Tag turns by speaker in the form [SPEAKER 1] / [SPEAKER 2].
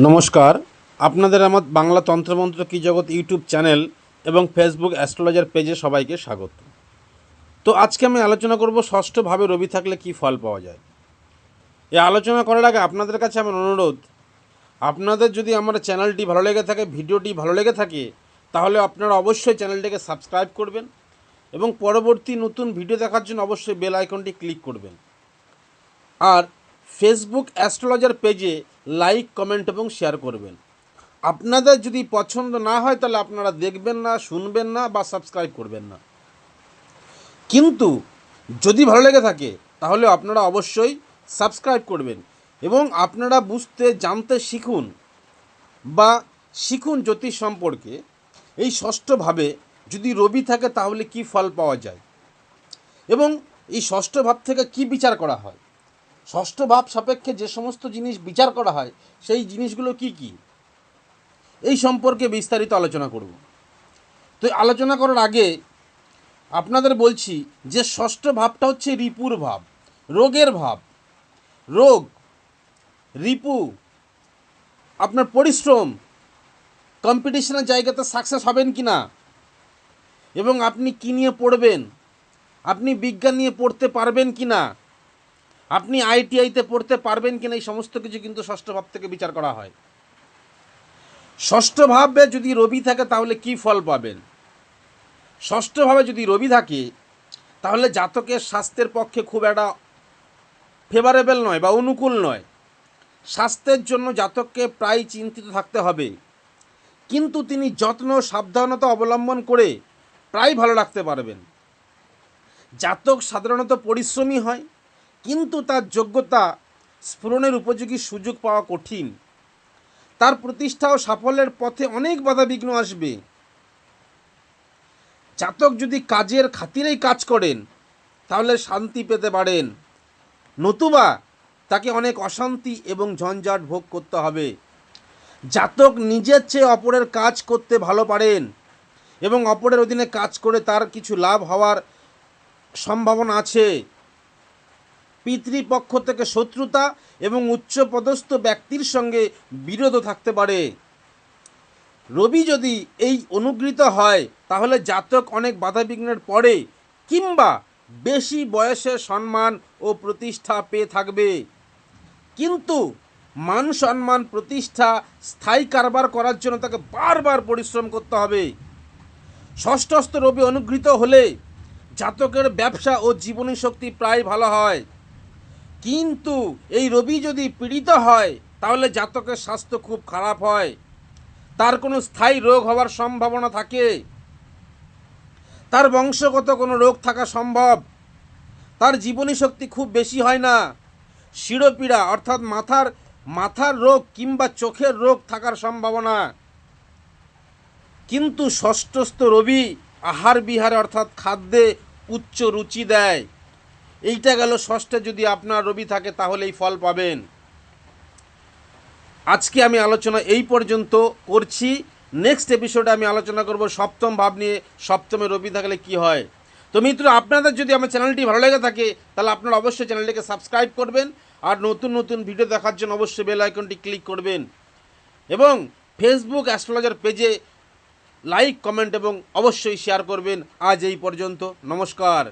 [SPEAKER 1] নমস্কার, আপনাদের আমার বাংলা তন্ত্রমন্ত্র কি জগৎ ইউটিউব চ্যানেল এবং ফেসবুক অ্যাস্ট্রোলজার পেজে সবাইকে স্বাগত। তো আজকে আমি আলোচনা করব ষষ্ঠভাবে রবি থাকলে কি ফল পাওয়া যায়। এই আলোচনা করার আগে আপনাদের কাছে আমার অনুরোধ, আপনাদের যদি আমার চ্যানেলটি ভালো লেগে থাকে, ভিডিওটি ভালো লেগে থাকে, তাহলে আপনারা অবশ্যই চ্যানেলটিকে সাবস্ক্রাইব করবেন এবং পরবর্তী নতুন ভিডিও দেখার জন্য অবশ্যই বেল আইকনটি ক্লিক করবেন। আর ফেসবুক অ্যাস্ট্রোলজার পেজে লাইক, কমেন্ট এবং শেয়ার করবেন। আপনাদের যদি পছন্দ না হয় তাহলে আপনারা দেখবেন না, শুনবেন না বা সাবস্ক্রাইব করবেন না। কিন্তু যদি ভালো লেগে থাকে তাহলে আপনারা অবশ্যই সাবস্ক্রাইব করবেন এবং আপনারা বুঝতে জানতে শিখুন জ্যোতিষ সম্পর্কে। এই ষষ্ঠভাবে যদি রবি থাকে তাহলে কি ফল পাওয়া যায় এবং এই ষষ্ঠ ভাব থেকে কি বিচার করা হয়, ষষ্ঠ ভাব সাপেক্ষে যে সমস্ত জিনিস বিচার করা হয় সেই জিনিসগুলো কি কি, এই সম্পর্কে বিস্তারিত আলোচনা করব। তো আলোচনা করার আগে আপনাদের বলছি যে ষষ্ঠ ভাবটা হচ্ছে রিপুর ভাব, রোগের ভাব। রোগ, রিপু, আপনার পরিশ্রম, কম্পিটিশনের জায়গাতে সাকসেস হবেন কি না, এবং আপনি কী নিয়ে পড়বেন, আপনি বিজ্ঞান নিয়ে পড়তে পারবেন কি না, আপনি আইটিআইতে পড়তে পারবেন কি না, এই সমস্ত কিছু কিন্তু ষষ্ঠ ভাব থেকে বিচার করা হয়। ষষ্ঠ ভাবে যদি রবি থাকে তাহলে কি ফল পাবেন। ষষ্ঠভাবে যদি রবি থাকে তাহলে জাতকের স্বাস্থ্যের পক্ষে খুব একটা ফেভারেবল নয় বা অনুকূল নয়। স্বাস্থ্যের জন্য জাতককে প্রায় চিন্তিত থাকতে হবে, কিন্তু তিনি যত্ন সাবধানতা অবলম্বন করে প্রায় ভালো রাখতে পারবেন। জাতক সাধারণত পরিশ্রমী হয়, কিন্তু তার যোগ্যতা স্ফুরণের উপযোগী সুযোগ পাওয়া কঠিন। তার প্রতিষ্ঠা ও সাফল্যের পথে অনেক বাধাবিঘ্ন আসবে। জাতক যদি কাজের খাতিরেই কাজ করেন তাহলে শান্তি পেতে পারেন, নতুবা তাকে অনেক অশান্তি এবং ঝঞ্ঝাট ভোগ করতে হবে। জাতক নিজের চেয়ে অপরের কাজ করতে ভালো পারেন এবং অপরের অধীনে কাজ করে তার কিছু লাভ হওয়ার সম্ভাবনা আছে। পিতৃপক্ষ থেকে শত্রুতা এবং উচ্চপদস্থ ব্যক্তির সঙ্গে বিরোধ থাকতে পারে। রবি যদি এই অনুগৃহীত হয় তাহলে জাতক অনেক বাধাবিঘ্নের পরে কিংবা বেশি বয়সে সম্মান ও প্রতিষ্ঠা পেয়ে থাকবে, কিন্তু মান সম্মান প্রতিষ্ঠা স্থায়ী কারবার করার জন্য তাকে বারবার পরিশ্রম করতে হবে। ষষ্ঠস্থ রবি অনুগৃহীত হলে জাতকের ব্যবসা ও জীবনী শক্তি প্রায় ভালো হয়, কিন্তু এই রবি যদি পীড়িত হয় তাহলে জাতকের স্বাস্থ্য খুব খারাপ হয়, তার কোনো স্থায়ী রোগ হওয়ার সম্ভাবনা থাকে, তার বংশগত কোনো রোগ থাকা সম্ভব, তার জীবনী শক্তি খুব বেশি হয় না, শিরোপীড়া অর্থাৎ মাথার রোগ কিংবা চোখের রোগ থাকার সম্ভাবনা। কিন্তু ষষ্ঠস্থ রবি আহার বিহারে অর্থাৎ খাদ্যে উচ্চ রুচি দেয়। এইটা গেল ষষ্ঠে যদি আপনার রবি থাকে তাহলে এই ফল পাবেন। আজকে আমি আলোচনা এই পর্যন্ত করছি। নেক্সট এপিসোডে আমি আলোচনা করব সপ্তম ভাব নিয়ে, সপ্তমে রবি থাকলে কি হয়। তো মিত্র, আপনাদের যদি আমার চ্যানেলটি ভালো লেগে থাকে তাহলে আপনারা অবশ্যই চ্যানেলটিকে সাবস্ক্রাইব করবেন আর নতুন নতুন ভিডিও দেখার জন্য অবশ্যই বেল আইকনটি ক্লিক করবেন এবং ফেসবুক অ্যাস্ট্রোলজার পেজে লাইক, কমেন্ট এবং অবশ্যই শেয়ার করবেন। আজ এই পর্যন্ত, নমস্কার।